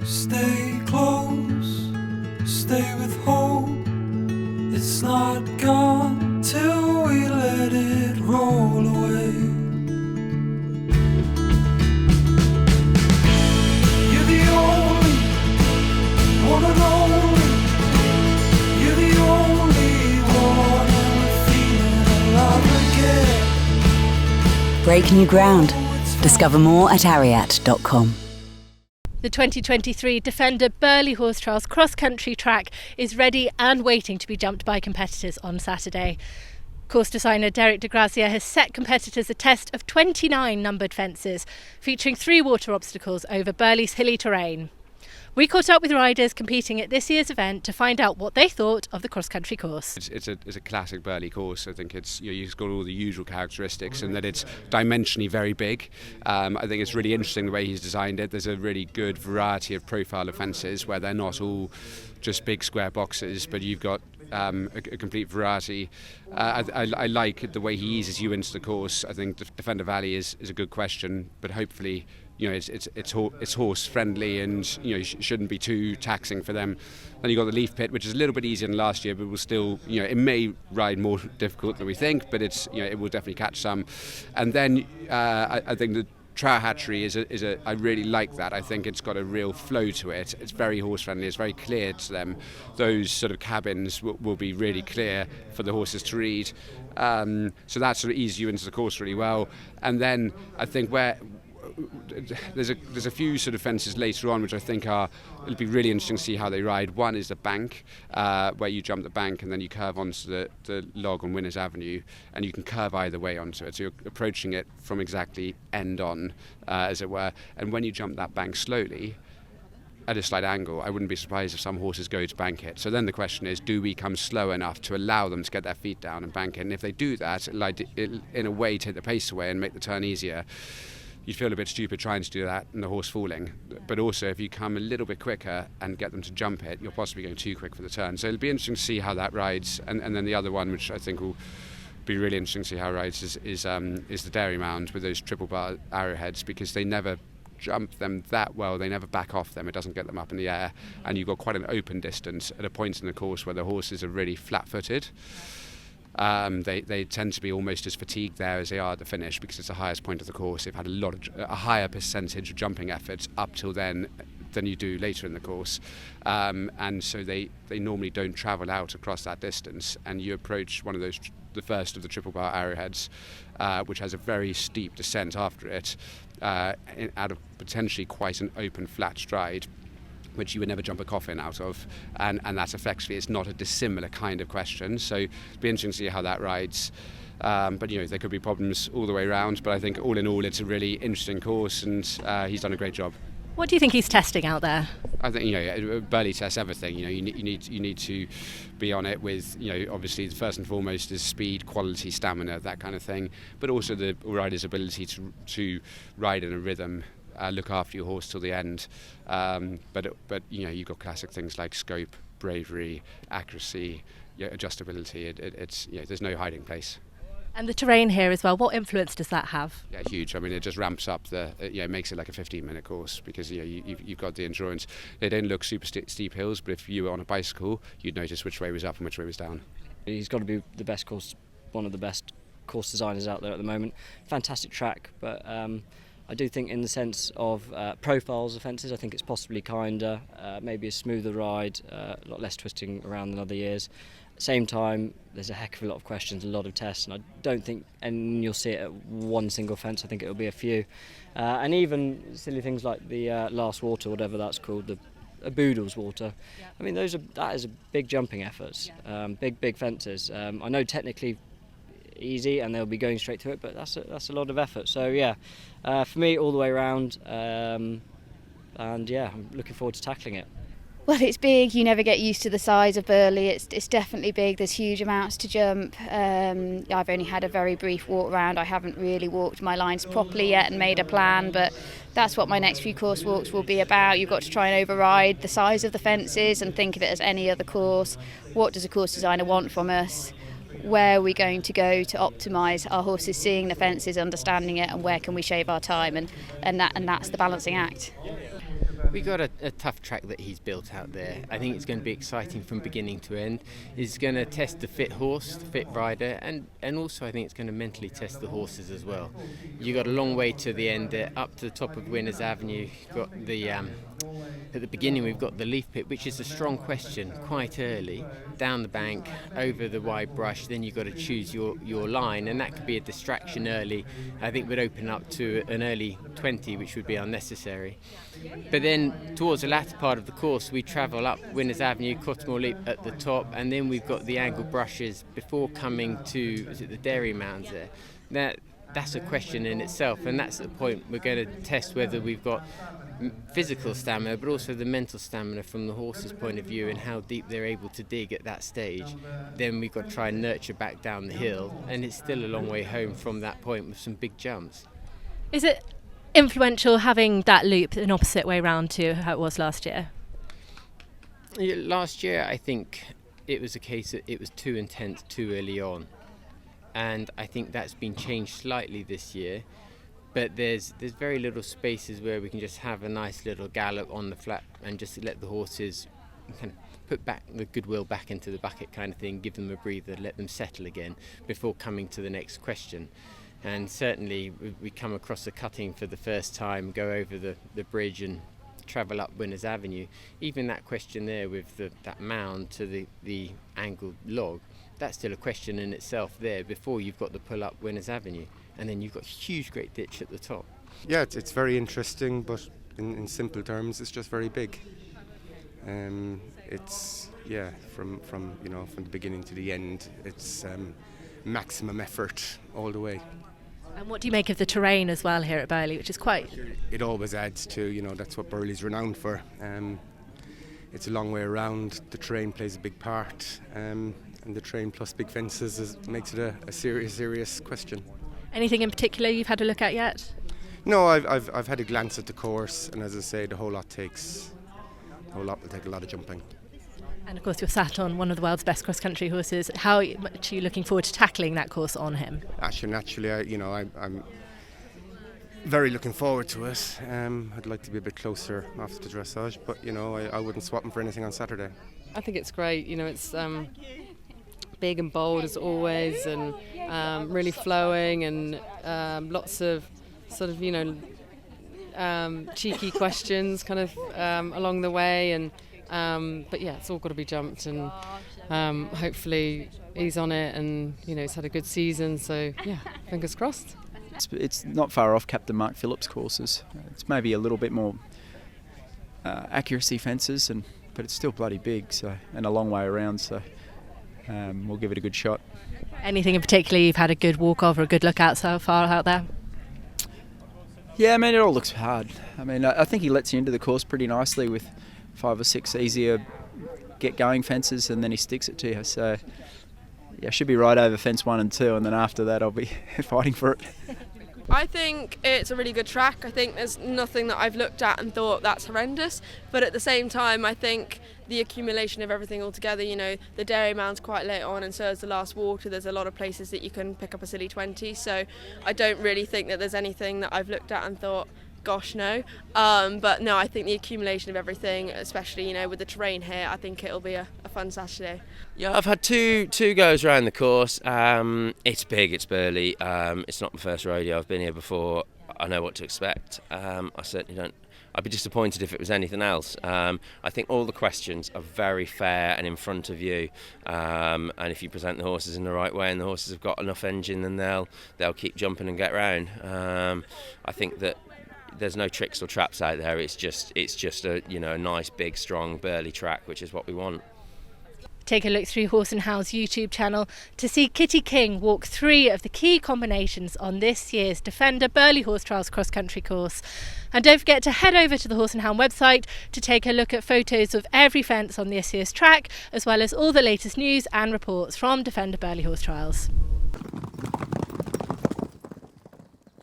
Stay close, stay with hope. It's not gone till we let it roll away. You're the only one and only. You're the only one, and we're feeling alive again. Break new ground. Discover more at ariat.com. The 2023 Defender Burghley Horse Trials cross-country track is ready and waiting to be jumped by competitors on Saturday. Course designer Derek di Grazia has set competitors a test of 29 numbered fences, featuring 3 water obstacles over Burghley's hilly terrain. We caught up with riders competing at this year's event to find out what they thought of the cross-country course. It's a classic Burghley course. I think you've got all the usual characteristics, and that it's dimensionally very big. I think it's really interesting the way he's designed it. There's a really good variety of profile of fences where they're not all just big square boxes, but you've got a complete variety. I like the way he eases you into the course. I think Defender Valley is a good question, but hopefully it's horse friendly, and shouldn't be too taxing for them. Then you got the Leaf Pit, which is a little bit easier than last year, but will still it may ride more difficult than we think, but it's it will definitely catch some. And then I think the Trout Hatchery I really like that. I think it's got a real flow to it. It's very horse friendly. It's very clear to them. Those sort of cabins will be really clear for the horses to read. So that sort of eases you into the course really well. And then I think where there's a few sort of fences later on which I think it'll be really interesting to see how they ride. One is the bank, where you jump the bank and then you curve onto the log on Winners Avenue, and you can curve either way onto it, so you're approaching it from exactly end on, as it were. And when you jump that bank slowly at a slight angle, I wouldn't be surprised if some horses go to bank it. So then the question is, do we come slow enough to allow them to get their feet down and bank it? And if they do that, it'll in a way take the pace away and make the turn easier. You'd feel a bit stupid trying to do that and the horse falling. But also, if you come a little bit quicker and get them to jump it, you're possibly going too quick for the turn. So it'll be interesting to see how that rides. And then the other one, which I think will be really interesting to see how it rides, is the Dairy Mound with those triple bar arrowheads, because they never jump them that well. They never back off them. It doesn't get them up in the air. And you've got quite an open distance at a point in the course where the horses are really flat-footed. They tend to be almost as fatigued there as they are at the finish, because it's the highest point of the course. They've had a higher percentage of jumping efforts up till then than you do later in the course, and so they normally don't travel out across that distance. And you approach one of those, the first of the triple bar arrowheads, which has a very steep descent after it, out of potentially quite an open flat stride, which you would never jump a coffin out of, and that's effectively, it's not a dissimilar kind of question. So it'll be interesting to see how that rides. But there could be problems all the way around, but I think all in all it's a really interesting course, and he's done a great job. What do you think he's testing out there? I think Burghley tests everything. You need to be on it with obviously the first and foremost is speed, quality, stamina, that kind of thing, but also the rider's ability to ride in a rhythm. Look after your horse till the end, but you've got classic things like scope, bravery, accuracy, adjustability. It's there's no hiding place. And the terrain here as well, what influence does that have? Yeah, huge. I mean, it just ramps up it makes it like a 15-minute course, because you've got the endurance. They don't look super steep hills, but if you were on a bicycle, you'd notice which way was up and which way was down. He's got to be the best one of the best course designers out there at the moment. Fantastic track, but I do think in the sense of profiles of fences, I think it's possibly kinder, maybe a smoother ride, a lot less twisting around than other years. At the same time, there's a heck of a lot of questions, a lot of tests, and I don't think you'll see it at one single fence. I think it'll be a few. And even silly things like the Last Water, whatever that's called, the Boodle's Water. Yeah. I mean, that is a big jumping efforts, big fences. I know technically easy and they'll be going straight through it, but that's a lot of effort. So yeah, for me all the way around, and yeah, I'm looking forward to tackling it. Well, it's big. You never get used to the size of Burghley. It's definitely big. There's huge amounts to jump. I've only had a very brief walk round. I haven't really walked my lines properly yet and made a plan, but that's what my next few course walks will be about. You've got to try and override the size of the fences and think of it as any other course. What does a course designer want from us? Where are we going to go to optimise our horses seeing the fences, understanding it, and where can we shave our time? And that's the balancing act. We got a tough track that he's built out there. I think it's going to be exciting from beginning to end. It's going to test the fit horse, the fit rider, and also I think it's going to mentally test the horses as well. You've got a long way to the end there, up to the top of Winners Avenue. You've got the at the beginning we've got the leaf pit, which is a strong question quite early, down the bank, over the wide brush, then you've got to choose your line, and that could be a distraction early. I think we'd open up to an early 20, which would be unnecessary. But then towards the latter part of the course we travel up Winners Avenue, Cottamore Leap at the top, and then we've got the angle brushes before coming to, is it the Dairy Mounds there? That's a question in itself, and that's the point we're going to test whether we've got physical stamina but also the mental stamina from the horse's point of view and how deep they're able to dig at that stage. Then we've got to try and nurture back down the hill, and it's still a long way home from that point with some big jumps. Is it influential having that loop an opposite way round to how it was last year? Yeah, last year I think it was a case that it was too intense too early on, and I think that's been changed slightly this year. But there's very little spaces where we can just have a nice little gallop on the flat and just let the horses kind of put back the goodwill back into the bucket kind of thing, give them a breather, let them settle again before coming to the next question. And certainly we come across a cutting for the first time, go over the bridge and travel up Winners Avenue. Even that question there with that mound to the angled log, that's still a question in itself there before you've got the pull up Winners Avenue. And then you've got a huge great ditch at the top. Yeah, it's very interesting, but in simple terms it's just very big. It's from the beginning to the end, it's maximum effort all the way. And what do you make of the terrain as well here at Burghley, which is quite... It always adds to, that's what Burghley's renowned for. It's a long way around, the terrain plays a big part, and the terrain plus big fences makes it a serious question. Anything in particular you've had a look at yet? No, I've had a glance at the course, and as I say, the whole lot will take a lot of jumping. And of course you're sat on one of the world's best cross-country horses. How much are you looking forward to tackling that course on him? Naturally, I'm very looking forward to it. I'd like to be a bit closer after the dressage, but I wouldn't swap him for anything on Saturday. I think it's great. It's big and bold as always, and really flowing, and lots of sort of cheeky questions kind of along the way, and but yeah, it's all got to be jumped, and hopefully he's on it, and he's had a good season, so yeah, fingers crossed. It's not far off Captain Mark Phillips' courses. It's maybe a little bit more accuracy fences, but it's still bloody big, and a long way around, so we'll give it a good shot. Anything in particular you've had a good walk of or a good look at so far out there? Yeah, it all looks hard. I think he lets you into the course pretty nicely with 5 or 6 easier get-going fences, and then he sticks it to you. So, yeah, should be right over fence 1 and 2, and then after that I'll be fighting for it. I think it's a really good track. I think there's nothing that I've looked at and thought that's horrendous, but at the same time I think the accumulation of everything all together, the Dairy Mound's quite late on, and so is the Last Water. There's a lot of places that you can pick up a silly 20, so I don't really think that there's anything that I've looked at and thought, gosh, no. But no, I think the accumulation of everything, especially with the terrain here, I think it'll be a fun Saturday. Yeah, I've had two goes around the course. It's big, it's Burghley. It's not my first rodeo. I've been here before. I know what to expect. I certainly don't. I'd be disappointed if it was anything else. I think all the questions are very fair and in front of you, and if you present the horses in the right way and the horses have got enough engine, then they'll keep jumping and get round. I think that there's no tricks or traps out there. It's just a a nice big strong Burghley track, which is what we want. Take a look through Horse and Hound's YouTube channel to see Kitty King walk 3 of the key combinations on this year's Defender Burghley Horse Trials cross-country course. And don't forget to head over to the Horse and Hound website to take a look at photos of every fence on this year's track, as well as all the latest news and reports from Defender Burghley Horse Trials.